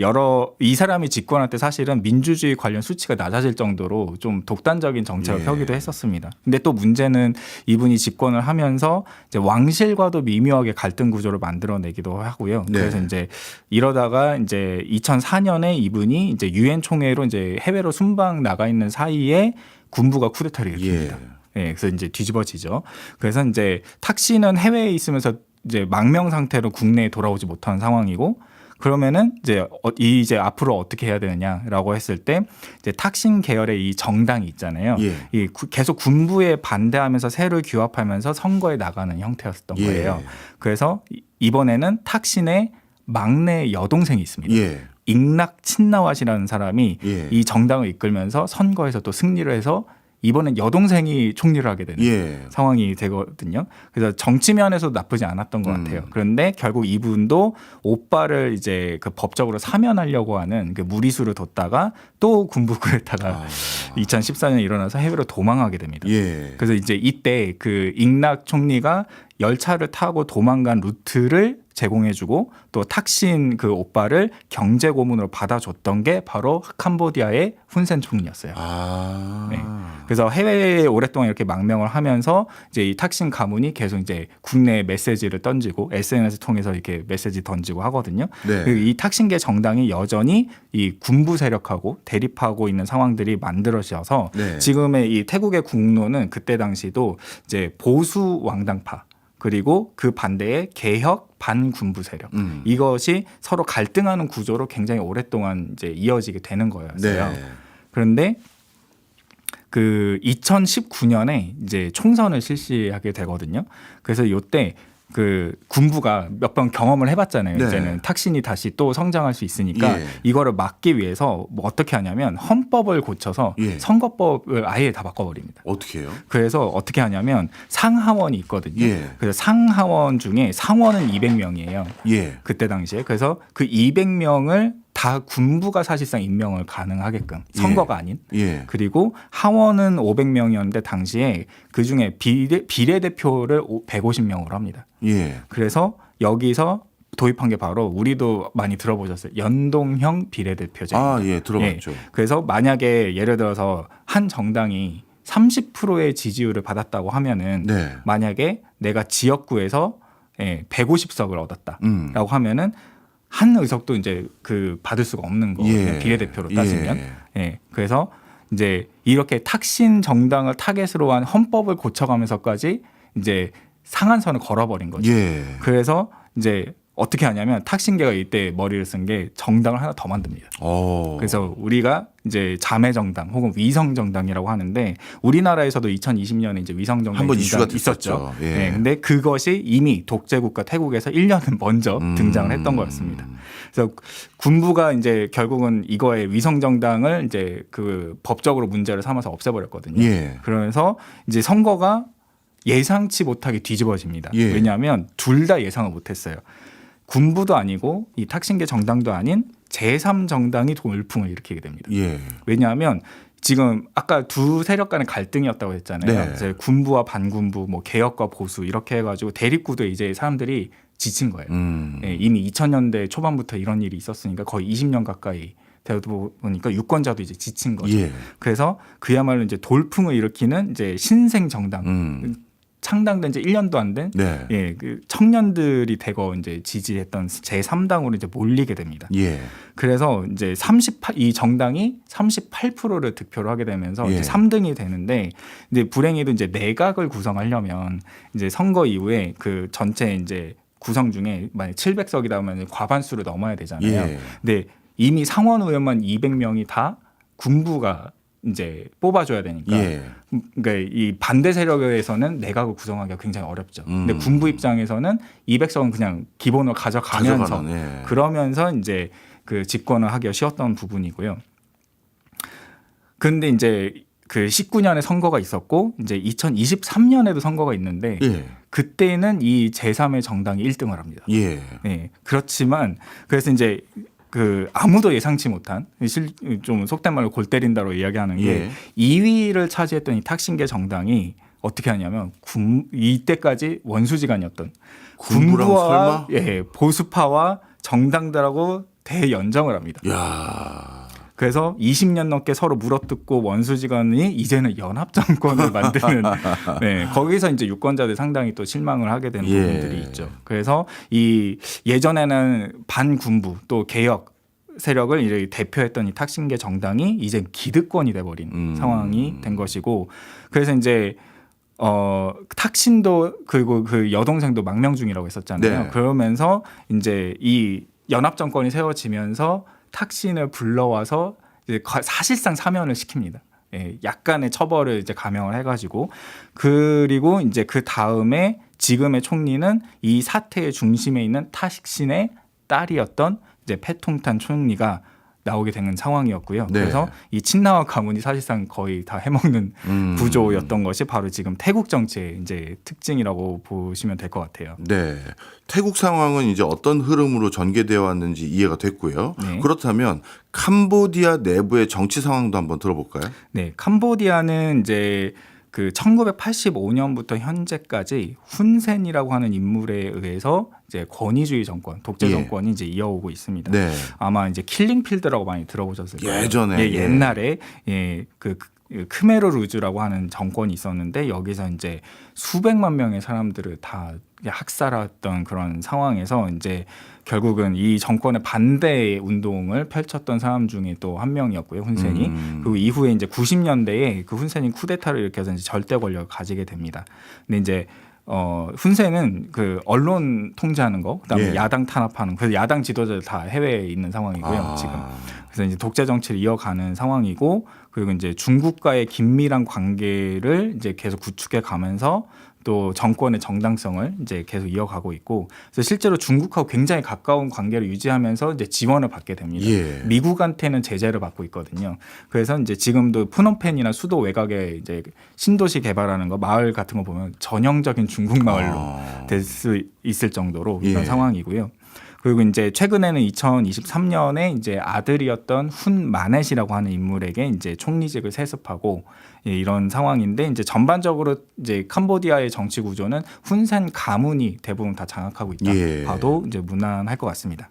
이 사람이 집권할 때 사실은 민주주의 관련 수치가 낮아질 정도로 좀 독단적인 정책을 예. 펴기도 했었습니다. 근데 또 문제는 이분이 집권을 하면서 이제 왕실과도 미묘하게 갈등 구조를 만들어내기도 하고요. 네. 그래서 이제 이러다가 이제 2004년에 이분이 이제 유엔 총회로 이제 해외로 순방 나가 있는 사이에 군부가 쿠데타를 일으킵니다. 예, 그래서 이제 뒤집어지죠. 그래서 이제 탁신은 해외에 있으면서 이제 망명 상태로 국내에 돌아오지 못한 상황이고, 그러면은 이제 앞으로 어떻게 해야 되느냐라고 했을 때 이제 탁신 계열의 이 정당이 있잖아요. 예. 계속 군부에 반대하면서 새를 규합하면서 선거에 나가는 형태였던 예. 거예요. 그래서 이번에는 탁신의 막내 여동생이 있습니다. 예. 잉락 친나왓이라는 사람이 예. 이 정당을 이끌면서 선거에서 또 승리를 해서 이번엔 여동생이 총리를 하게 되는 예. 상황이 되거든요. 그래서 정치면에서도 나쁘지 않았던 것 같아요. 그런데 결국 이분도 오빠를 이제 그 법적으로 사면하려고 하는 그 무리수를 뒀다가 또 군부 쿠데타가 2014년에 일어나서 해외로 도망하게 됩니다. 예. 그래서 이제 이때 그 잉락 총리가 열차를 타고 도망간 루트를 제공해주고 또 탁신 그 오빠를 경제 고문으로 받아줬던 게 바로 캄보디아의 훈센 총리였어요. 네. 그래서 해외에 오랫동안 이렇게 망명을 하면서 이제 이 탁신 가문이 계속 이제 국내에 메시지를 던지고 SNS 통해서 이렇게 메시지 던지고 하거든요. 네. 그리고 이 탁신계 정당이 여전히 이 군부 세력하고 대립하고 있는 상황들이 만들어져서 네. 지금의 이 태국의 국로는 그때 당시도 이제 보수 왕당파 그리고 그 반대의 개혁 반군부 세력 이것이 서로 갈등하는 구조로 굉장히 오랫동안 이제 이어지게 되는 거였어요. 네. 그런데 그 2019년에 이제 총선을 실시하게 되거든요. 그래서 이때 그 군부가 몇 번 경험을 해봤잖아요. 네. 이제는 탁신이 다시 또 성장할 수 있으니까 예. 이거를 막기 위해서 뭐 어떻게 하냐면 헌법을 고쳐서 예. 선거법을 아예 다 바꿔버립니다. 어떻게 해요? 그래서 어떻게 하냐면 상하원이 있거든요. 예. 그래서 상하원 중에 상원은 200명이에요. 예. 그때 당시에. 그래서 그 200명을 다 군부가 사실상 임명을 가능하게끔 선거가 아닌. 예. 그리고 하원은 500명이었는데 당시에 그중에 비례대표를 150명으로 합니다. 예. 그래서 여기서 도입한 게 바로 우리도 많이 들어보셨어요. 연동형 비례대표제. 아, 예, 들어봤죠. 그래서 만약에 예를 들어서 한 정당이 30%의 지지율을 받았다고 하면은 네. 만약에 내가 지역구에서 150석을 얻었다라고 음. 하면은 한 의석도 이제 그 받을 수가 없는 거예요. 예. 비례대표로 따지면. 예. 그래서 이제 이렇게 탁신 정당을 타겟으로 한 헌법을 고쳐가면서까지 이제 상한선을 걸어버린 거죠. 예. 그래서 이제 어떻게 하냐면 탁신계가 이때 머리를 쓴 게 정당을 하나 더 만듭니다. 그래서 우리가 이제 자매 정당 혹은 위성 정당이라고 하는데 우리나라에서도 2020년에 이제 위성 정당이 한번 이슈가 있었죠. 예. 네, 근데 그것이 이미 독재국가 태국에서 1년은 먼저 등장을 했던 거였습니다. 그래서 군부가 이제 결국은 이거의 위성 정당을 이제 그 법적으로 문제를 삼아서 없애버렸거든요. 예. 그러면서 이제 선거가 예상치 못하게 뒤집어집니다. 예. 왜냐하면 둘 다 예상을 못했어요. 군부도 아니고 이 탁신계 정당도 아닌 제3정당이 돌풍을 일으키게 됩니다. 예. 왜냐하면 지금 아까 두 세력 간의 갈등이었다고 했잖아요. 네. 이제 군부와 반군부, 뭐 개혁과 보수 이렇게 해가지고 대립구도에 이제 사람들이 지친 거예요. 이미 2000년대 초반부터 이런 일이 있었으니까 거의 20년 가까이 되다 보니까 유권자도 이제 지친 거죠. 예. 그래서 그야말로 이제 돌풍을 일으키는 이제 신생 정당. 창당된 지 1년도 안 된 네. 그 청년들이 대거 이제 지지했던 제3당으로 이제 몰리게 됩니다. 예. 그래서 이제 이 정당이 38%를 득표를 하게 되면서 예. 이제 3등이 되는데 근데 불행히도 이제 내각을 구성하려면 이제 선거 이후에 그 전체 이제 구성 중에 만약 700석이다 하면 과반수를 넘어야 되잖아요. 예. 근데 이미 상원 의원만 200명이 다 군부가 이제 뽑아줘야 되니까 예. 그러니까 이 반대 세력에서는 내각을 구성하기가 굉장히 어렵죠. 근데 군부 입장에서는 200석은 그냥 기본으로 가져가면서 예. 그러면서 이제 그 집권을 하기가 쉬웠던 부분이고요. 그런데 이제 그 19년에 선거가 있었고 이제 2023년에도 선거가 있는데 예. 그때는 이 제3의 정당이 1등을 합니다. 예. 네. 그렇지만 그래서 이제 그 아무도 예상치 못한 좀 속된 말로 골 때린다로 이야기하는 게 예. 2위를 차지했던 이 탁신계 정당이 어떻게 하냐면 이때까지 원수지간이었던 군부랑 군부와 설마? 예, 보수파와 정당들하고 대연정을 합니다. 야. 그래서 20년 넘게 서로 물어뜯고 원수지간이 이제는 연합 정권을 만드는 네, 거기서 이제 유권자들 상당히 또 실망을 하게 되는 예. 부분들이 있죠. 그래서 이 예전에는 반군부 또 개혁 세력을 이제 대표했던 이 탁신계 정당이 이제 기득권이 돼버린 상황이 된 것이고 그래서 이제 탁신도 그리고 그 여동생도 망명중이라고 했었잖아요. 네. 그러면서 이제 이 연합 정권이 세워지면서 탁신을 불러와서 이제 사실상 사면을 시킵니다. 예, 약간의 처벌을 이제 감형을 해가지고 그리고 이제 그 다음에 지금의 총리는 이 사태의 중심에 있는 탁신의 딸이었던 이제 패통탄 총리가 나오게 되는 상황이었고요. 네. 그래서 이 친나와 가문이 사실상 거의 다 해먹는 구조였던 것이 바로 지금 태국 정치의 이제 특징이라고 보시면 될 것 같아요. 네. 태국 상황은 이제 어떤 흐름으로 전개되어 왔는지 이해가 됐고요. 네. 그렇다면 캄보디아 내부의 정치 상황도 한번 들어볼까요? 네, 캄보디아는 이제 그 1985년부터 현재까지 훈센이라고 하는 인물에 의해서 이제 권위주의 정권, 독재 예. 정권이 이제 이어오고 있습니다. 네. 아마 이제 킬링필드라고 많이 들어보셨을 거예요. 예전에. 예, 옛날에 그 크메르 루즈라고 하는 정권이 있었는데 여기서 이제 수백만 명의 사람들을 다 학살했던 그런 상황에서 이제 결국은 이 정권의 반대 운동을 펼쳤던 사람 중에 또 한 명이었고요, 훈센이. 그리고 이후에 이제 90년대에 그 훈센이 쿠데타를 일으켜서 이제 절대 권력을 가지게 됩니다. 근데 이제 훈센은 그 언론 통제하는 거, 그다음에 예. 야당 탄압하는, 그래서 야당 지도자들 다 해외에 있는 상황이고요, 지금. 그래서 이제 독재 정치를 이어가는 상황이고, 그리고 이제 중국과의 긴밀한 관계를 이제 계속 구축해 가면서 또 정권의 정당성을 이제 계속 이어가고 있고, 그래서 실제로 중국하고 굉장히 가까운 관계를 유지하면서 이제 지원을 받게 됩니다. 예. 미국한테는 제재를 받고 있거든요. 그래서 이제 지금도 프놈펜이나 수도 외곽에 이제 신도시 개발하는 거, 마을 같은 거 보면 전형적인 중국 마을로 될 수 있을 정도로 이런 예. 상황이고요. 그리고 이제 최근에는 2023년에 이제 아들이었던 훈 마넷이라고 하는 인물에게 이제 총리직을 세습하고 이런 상황인데 이제 전반적으로 이제 캄보디아의 정치 구조는 훈센 가문이 대부분 다 장악하고 있다 예. 봐도 이제 무난할 것 같습니다.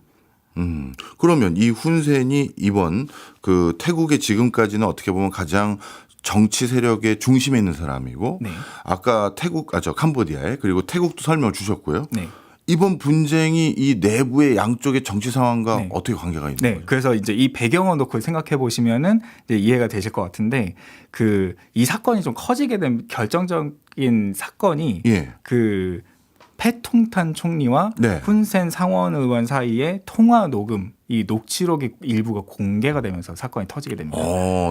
그러면 이 훈센이 이번 그 태국의 지금까지는 어떻게 보면 가장 정치 세력의 중심에 있는 사람이고 네. 아까 캄보디아에 그리고 태국도 설명을 주셨고요. 네. 이번 분쟁이 이 내부의 양쪽의 정치 상황과 네. 어떻게 관계가 있는 네, 거예요? 그래서 이제 이 배경을 놓고 생각해 보시면은 이제 이해가 되실 것 같은데 그 이 사건이 좀 커지게 된 결정적인 사건이 예. 그 패통탄 총리와 네. 훈센 상원 의원 사이에 통화 녹음 이 녹취록이 일부가 공개가 되면서 사건이 터지게 됩니다.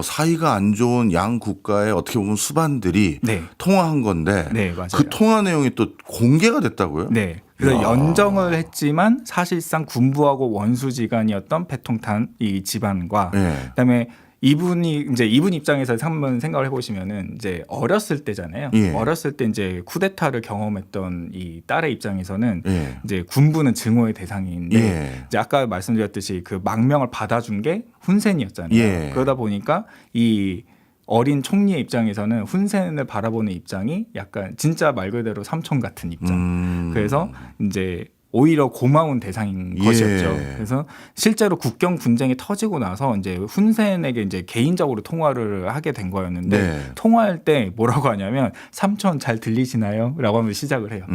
사이가 안 좋은 양 국가의 어떻게 보면 수반들이 네. 통화한 건데 네, 맞아요. 그 통화 내용이 또 공개가 됐다고요? 네. 그래서 이야. 연정을 했지만 사실상 군부하고 원수지간이었던 패통탄 이 집안과 네. 그다음에 이분 입장에서 한번 생각을 해보시면은 이제 어렸을 때잖아요. 예. 어렸을 때 이제 쿠데타를 경험했던 이 딸의 입장에서는 예. 이제 군부는 증오의 대상인데 예. 이제 아까 말씀드렸듯이 그 망명을 받아준 게 훈센이었잖아요. 예. 그러다 보니까 이 어린 총리의 입장에서는 훈센을 바라보는 입장이 약간 진짜 말 그대로 삼촌 같은 입장. 그래서 이제 오히려 고마운 대상인 예. 것이었죠. 그래서 실제로 국경 분쟁이 터지고 나서 이제 훈센에게 이제 개인적으로 통화를 하게 된 거였는데 네. 통화할 때 뭐라고 하냐면 삼촌 잘 들리시나요?라고 하면서 시작을 해요.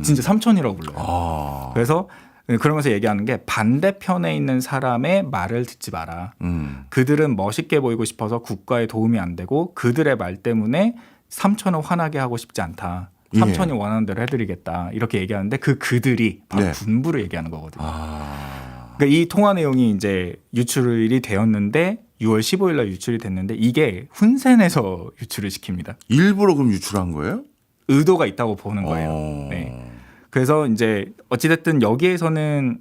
진짜 삼촌이라고 불러요. 그래서 그러면서 얘기하는 게 반대편에 있는 사람의 말을 듣지 마라. 그들은 멋있게 보이고 싶어서 국가에 도움이 안 되고 그들의 말 때문에 삼촌을 화나게 하고 싶지 않다. 삼촌이 원하는 대로 해드리겠다. 이렇게 얘기하는데 그들이 바로 네. 군부를 얘기하는 거거든요. 그러니까 이 통화 내용이 이제 유출이 되었는데 6월 15일 날 유출이 됐는데 이게 훈센에서 유출을 시킵니다. 일부러 그럼 유출한 거예요? 의도가 있다고 보는 거예요. 네. 그래서 이제 어찌됐든 여기에서는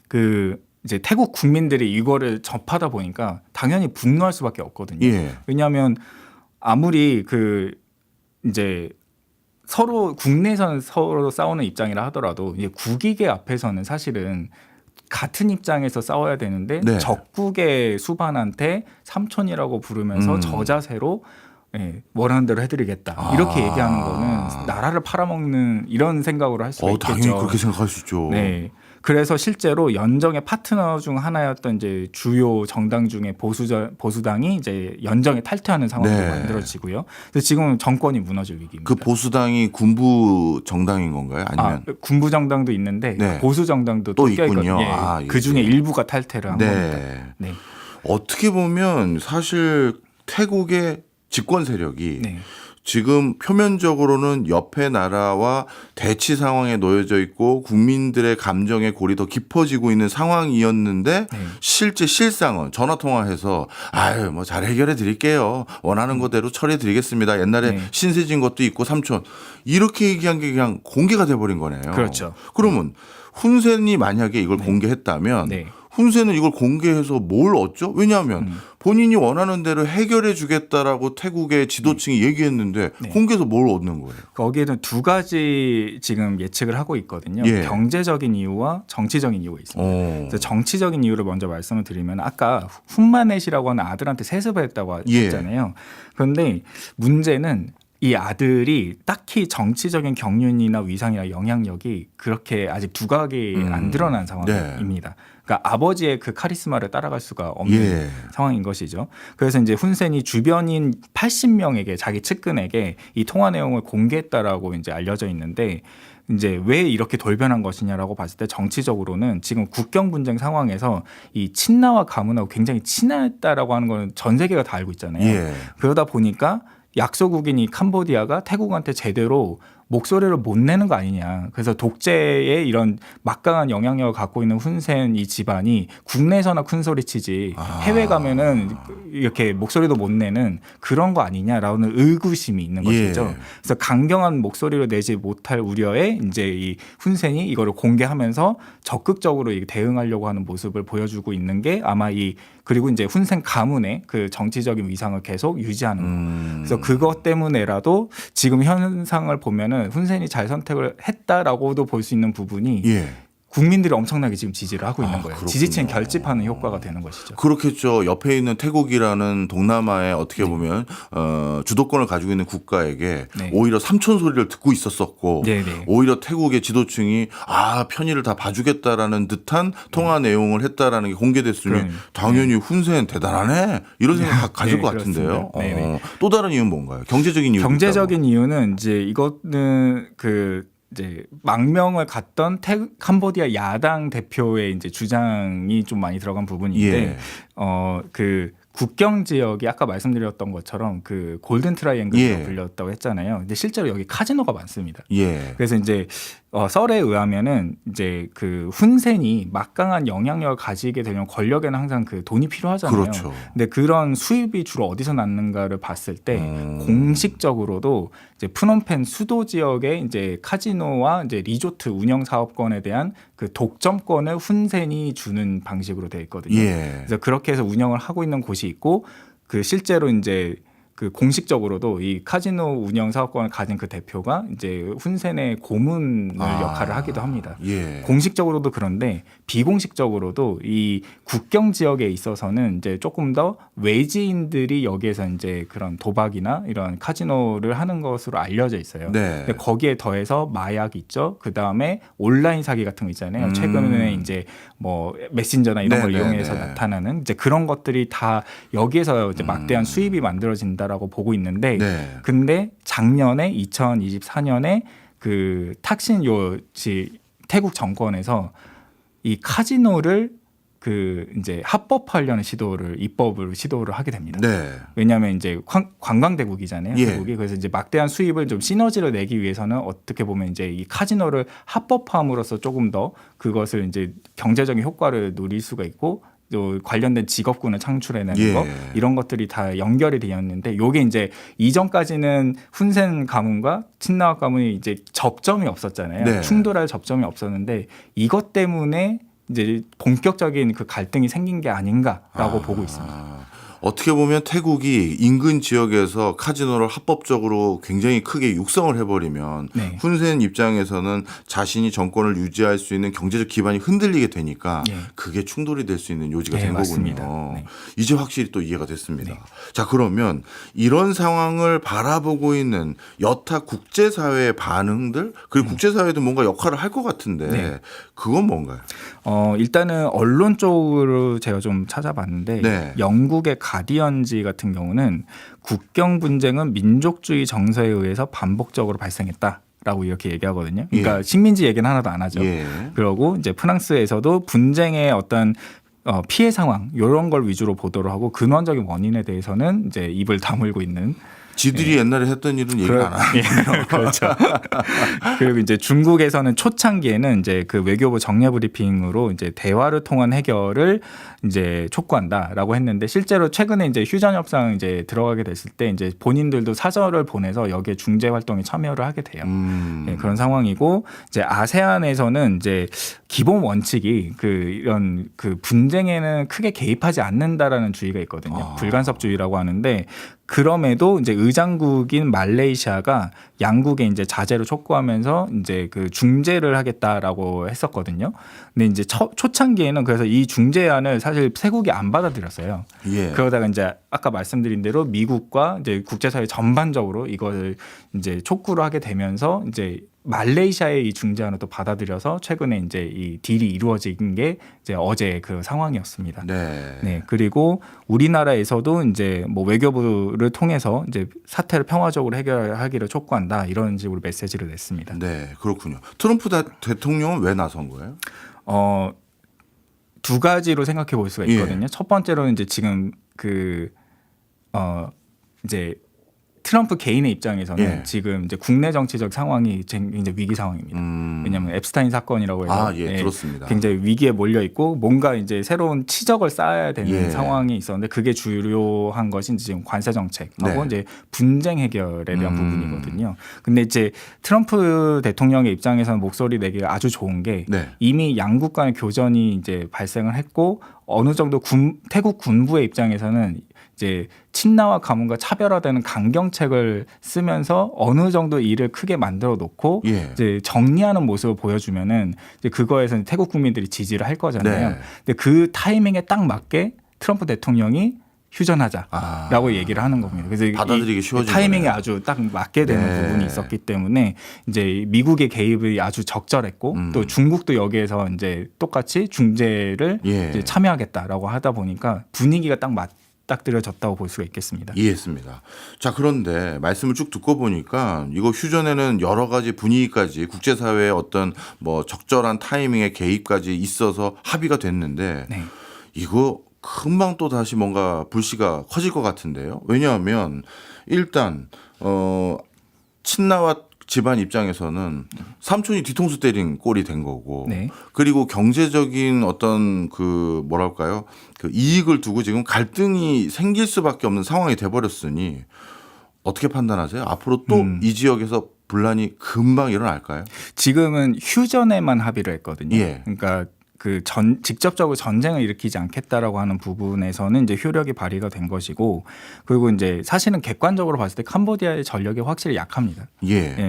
그 이제 태국 국민들이 이거를 접하다 보니까 당연히 분노할 수밖에 없거든요. 예. 왜냐하면 아무리 그 이제 서로 국내에서는 서로 싸우는 입장이라 하더라도 이제 국익의 앞에서는 사실은 같은 입장에서 싸워야 되는데 네. 적국의 수반한테 삼촌이라고 부르면서 저 자세로 원하는 대로 해드리겠다 이렇게 얘기하는 거는 나라를 팔아먹는 이런 생각으로 할 수가 있겠죠. 당연히 그렇게 생각할 수 있죠. 네. 그래서 실제로 연정의 파트너 중 하나였던 이제 주요 정당 중에 보수당이 이제 연정에 탈퇴하는 상황도 네. 만들어지고요. 근데 지금 정권이 무너질 위기입니다. 그 보수당이 군부 정당인 건가요? 아니면 군부 정당도 있는데 네. 보수 정당도 또 껴 있군요. 있거든요. 그 중에 일부가 탈퇴를 한 겁니다. 네. 어떻게 보면 사실 태국의 집권 세력이 네. 지금 표면적으로는 옆에 나라와 대치 상황에 놓여져 있고 국민들의 감정의 골이 더 깊어지고 있는 상황이었는데 실제 실상은 전화 통화해서 아유 뭐 잘 해결해 드릴게요. 원하는 거대로 처리해 드리겠습니다. 옛날에 신세진 것도 있고 삼촌 이렇게 얘기한 게 그냥 공개가 돼 버린 거네요. 그렇죠. 그러면 훈센이 만약에 이걸 공개했다면 훈센은 이걸 공개해서 뭘 얻죠? 왜냐하면 본인이 원하는 대로 해결해 주겠다라고 태국의 지도층이 얘기했는데 공개해서 뭘 얻는 거예요? 거기에는 두 가지 지금 예측을 하고 있거든요. 경제적인 이유와 정치적인 이유가 있습니다. 그래서 정치적인 이유를 먼저 말씀을 드리면 아까 훈마넷이라고 하는 아들한테 세습을 했다고 했잖아요. 그런데 문제는 이 아들이 딱히 정치적인 경륜이나 위상이나 영향력이 그렇게 아직 두각이 안 드러난 상황입니다. 그러니까 아버지의 그 카리스마를 따라갈 수가 없는 상황인 것이죠. 그래서 이제 훈센이 주변인 80명에게 자기 측근에게 이 통화 내용을 공개했다라고 이제 알려져 있는데 이제 왜 이렇게 돌변한 것이냐라고 봤을 때 정치적으로는 지금 국경 분쟁 상황에서 이 친나와 가문하고 굉장히 친했다라고 하는 건 전 세계가 다 알고 있잖아요. 그러다 보니까 약소국인 이 캄보디아가 태국한테 제대로 목소리를 못 내는 거 아니냐. 그래서 독재의 이런 막강한 영향력을 갖고 있는 훈센 이 집안이 국내에서나 큰 소리 치지 해외 가면은 이렇게 목소리도 못 내는 그런 거 아니냐라는 의구심이 있는 것이죠. 그래서 강경한 목소리로 내지 못할 우려에 이제 이 훈센이 이거를 공개하면서 적극적으로 대응하려고 하는 모습을 보여주고 있는 게 아마 그리고 이제 훈센 가문의 그 정치적인 위상을 계속 유지하는 거. 그래서 그것 때문에라도 지금 현상을 보면은 훈센이 잘 선택을 했다라고도 볼 수 있는 부분이 국민들이 엄청나게 지금 지지를 하고 있는 거예요. 그렇군요. 지지층 결집하는 효과가 되는 것이죠. 그렇겠죠. 옆에 있는 태국이라는 동남아의 어떻게 보면 주도권을 가지고 있는 국가에게 오히려 삼촌 소리를 듣고 있었었고 오히려 태국의 지도층이 편의를 다 봐주겠다라는 듯한 통화 내용을 했다라는 게 공개됐으니 당연히 훈센 대단하네 이런 생각 가질 것 같은데요. 또 다른 이유는 뭔가요? 경제적인 이유. 경제적인 이유는 이제 이거는 이제 망명을 갔던 캄보디아 야당 대표의 이제 주장이 좀 많이 들어간 부분인데 그 국경 지역이 아까 말씀드렸던 것처럼 그 골든 트라이앵글로 불렸다고 했잖아요. 근데 실제로 여기 카지노가 많습니다. 그래서 이제 썰에 의하면은 이제 그 훈센이 막강한 영향력을 가지게 되면 권력에는 항상 그 돈이 필요하잖아요. 그렇죠. 근데 그런 수입이 주로 어디서 났는가를 봤을 때 공식적으로도 이제 프놈펜 수도 지역에 이제 카지노와 이제 리조트 운영 사업권에 대한 그 독점권을 훈센이 주는 방식으로 되어 있거든요. 그래서 그렇게 해서 운영을 하고 있는 곳이 있고 그 실제로 이제 그 공식적으로도 이 카지노 운영 사업권을 가진 그 대표가 이제 훈센의 고문을 역할을 하기도 합니다. 공식적으로도 그런데 비공식적으로도 이 국경 지역에 있어서는 이제 조금 더 외지인들이 여기에서 이제 그런 도박이나 이런 카지노를 하는 것으로 알려져 있어요. 근데 거기에 더해서 마약 있죠. 그 다음에 온라인 사기 같은 거 있잖아요. 최근에 이제 뭐 메신저나 이런 걸 이용해서 나타나는 이제 그런 것들이 다 여기에서 이제 막대한 수입이 만들어진다. 라고 보고 있는데 근데 작년에 2024년에 그 탁신 요시 태국 정권에서 이 카지노를 그 이제 합법화하려는 입법을 시도를 하게 됩니다. 왜냐하면 이제 관광대국이잖아요. 태국이. 그래서 이제 막대한 수입을 좀 시너지를 내기 위해서는 어떻게 보면 이제 이 카지노를 합법화함으로써 조금 더 그것을 이제 경제적인 효과를 누릴 수가 있고 또 관련된 직업군을 창출해내는 거 이런 것들이 다 연결이 되었는데 요게 이제 이전까지는 훈센 가문과 친나와 가문이 이제 접점이 없었잖아요. 충돌할 접점이 없었는데 이것 때문에 이제 본격적인 그 갈등이 생긴 게 아닌가라고 보고 있습니다. 어떻게 보면 태국이 인근 지역에서 카지노를 합법적으로 굉장히 크게 육성을 해버리면 네. 훈센 입장에서는 자신이 정권을 유지할 수 있는 경제적 기반이 흔들리게 되니까 네. 그게 충돌이 될 수 있는 요지가 네, 된 맞습니다. 거군요. 네. 이제 확실히 또 이해가 됐습니다. 네. 자, 그러면 이런 상황을 바라보고 있는 여타 국제사회의 반응들 그리고 국제사회도 뭔가 역할을 할 것 같은데 네. 그건 뭔가요? 일단은 언론 쪽으로 제가 좀 찾아봤는데 네. 영국의 가디언지 같은 경우는 국경 분쟁은 민족주의 정서에 의해서 반복적으로 발생했다라고 이렇게 얘기하거든요. 그러니까 예. 식민지 얘기는 하나도 안 하죠. 예. 그리고 이제 프랑스에서도 분쟁의 어떤 피해 상황 이런 걸 위주로 보도를 하고 근원적인 원인에 대해서는 이제 입을 다물고 있는. 지들이 옛날에 했던 일은 얘기 안 하고. 그렇죠. 그리고 이제 중국에서는 초창기에는 이제 그 외교부 정례 브리핑으로 이제 대화를 통한 해결을 이제 촉구한다라고 했는데 실제로 최근에 이제 휴전 협상 이제 들어가게 됐을 때 이제 본인들도 사절을 보내서 여기에 중재 활동에 참여를 하게 돼요. 네, 그런 상황이고 이제 아세안에서는 이제 기본 원칙이 이런 분쟁에는 크게 개입하지 않는다라는 주의가 있거든요. 불간섭주의라고 하는데 그럼에도 이제 의장국인 말레이시아가 양국에 이제 자제를 촉구하면서 이제 그 중재를 하겠다라고 했었거든요. 근데 이제 초창기에는 그래서 이 중재안을 사실 세국이 안 받아들였어요. 예. 그러다가 이제 아까 말씀드린 대로 미국과 이제 국제사회 전반적으로 이걸 이제 촉구를 하게 되면서 이제 말레이시아의 이 중재안을 또 받아들여서 최근에 이제 이 딜이 이루어진 게 이제 어제 그 상황이었습니다. 네. 네. 그리고 우리나라에서도 이제 뭐 외교부를 통해서 이제 사태를 평화적으로 해결하기를 촉구한다 이런 식으로 메시지를 냈습니다. 네, 그렇군요. 트럼프 대통령은 왜 나선 거예요? 두 가지로 생각해 볼 수가 있거든요. 예. 첫 번째로는 이제 지금 이제 트럼프 개인의 입장에서는 예. 지금 이제 국내 정치적 상황이 굉장히 위기 상황입니다. 왜냐하면 앱스타인 사건이라고 해서 들었습니다. 굉장히 위기에 몰려 있고 뭔가 이제 새로운 치적을 쌓아야 되는 상황이 있었는데 그게 주요한 것이 이제 지금 관세 정책하고 이제 분쟁 해결에 대한 부분이거든요. 근데 이제 트럼프 대통령의 입장에서는 목소리 내기가 아주 좋은 게 이미 양국 간의 교전이 이제 발생을 했고 어느 정도 태국 군부의 입장에서는 이제 친나와 가문과 차별화되는 강경책을 쓰면서 어느 정도 일을 크게 만들어 놓고 이제 정리하는 모습을 보여주면은 이제 그거에서 태국 국민들이 지지를 할 거잖아요. 근데 그 타이밍에 딱 맞게 트럼프 대통령이 휴전하자라고 얘기를 하는 겁니다. 그래서 받아들이기 쉬워진 타이밍에 거네요. 아주 딱 맞게 되는 부분이 있었기 때문에 이제 미국의 개입이 아주 적절했고 또 중국도 여기에서 이제 똑같이 중재를 이제 참여하겠다라고 하다 보니까 분위기가 딱 맞닥뜨려졌다고 볼 수가 있겠습니다. 이해했습니다. 자, 그런데 말씀을 쭉 듣고 보니까 이거 휴전에는 여러 가지 분위기까지 국제사회의 어떤 뭐 적절한 타이밍의 개입까지 있어서 합의가 됐는데 이거 금방 또 다시 뭔가 불씨가 커질 것 같은데요. 왜냐하면 일단 친나와 집안 입장에서는 삼촌이 뒤통수 때린 꼴이 된 거고 그리고 경제적인 어떤 그 뭐랄까요 그 이익을 두고 지금 갈등이 생길 수밖에 없는 상황이 돼버렸으니 어떻게 판단하세요? 앞으로 또 이 지역에서 분란이 금방 일어날까요? 지금은 휴전에만 합의를 했거든요. 그러니까 직접적으로 전쟁을 일으키지 않겠다라고 하는 부분에서는 이제 효력이 발휘가 된 것이고 그리고 이제 사실은 객관적으로 봤을 때 캄보디아의 전력이 확실히 약합니다.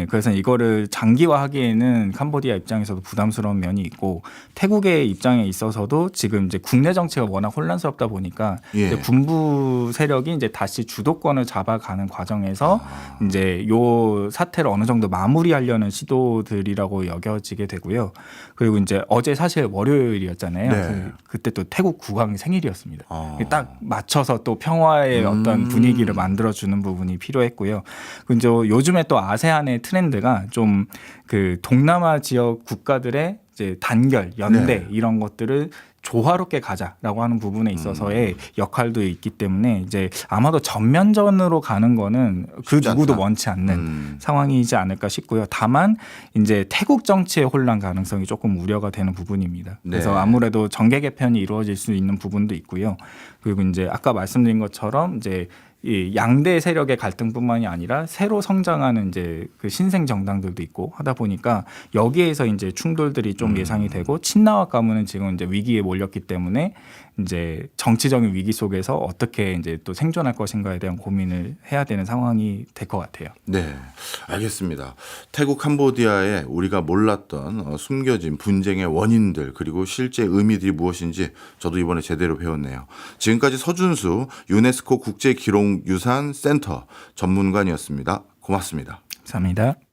그래서 이거를 장기화하기에는 캄보디아 입장에서도 부담스러운 면이 있고 태국의 입장에 있어서도 지금 이제 국내 정치가 워낙 혼란스럽다 보니까 이제 군부 세력이 이제 다시 주도권을 잡아가는 과정에서 이제 요 사태를 어느 정도 마무리하려는 시도들이라고 여겨지게 되고요. 그리고 이제 어제 사실 월요일이었잖아요. 그때 또 태국 국왕 생일이었습니다. 딱 맞춰서 또 평화의 어떤 분위기를 만들어주는 부분이 필요했고요. 그리고 이제 요즘에 또 아세안의 트렌드가 좀 그 동남아 지역 국가들의 이제 단결, 연대 이런 것들을 조화롭게 가자라고 하는 부분에 있어서의 역할도 있기 때문에 이제 아마도 전면전으로 가는 거는 그 누구도 원치 않는 상황이지 않을까 싶고요. 다만 이제 태국 정치의 혼란 가능성이 조금 우려가 되는 부분입니다. 그래서 아무래도 정계 개편이 이루어질 수 있는 부분도 있고요. 그리고 이제 아까 말씀드린 것처럼 이제 이 양대 세력의 갈등뿐만이 아니라 새로 성장하는 이제 그 신생 정당들도 있고 하다 보니까 여기에서 이제 충돌들이 좀 예상이 되고 친나와 가문은 지금 이제 위기에 몰렸기 때문에 이제 정치적인 위기 속에서 어떻게 이제 또 생존할 것인가에 대한 고민을 해야 되는 상황이 될 것 같아요. 네, 알겠습니다. 태국 캄보디아에 우리가 몰랐던 숨겨진 분쟁의 원인들 그리고 실제 의미들이 무엇인지 저도 이번에 제대로 배웠네요. 지금까지 서준수 유네스코 국제기록유산 센터 전문관이었습니다. 고맙습니다. 감사합니다.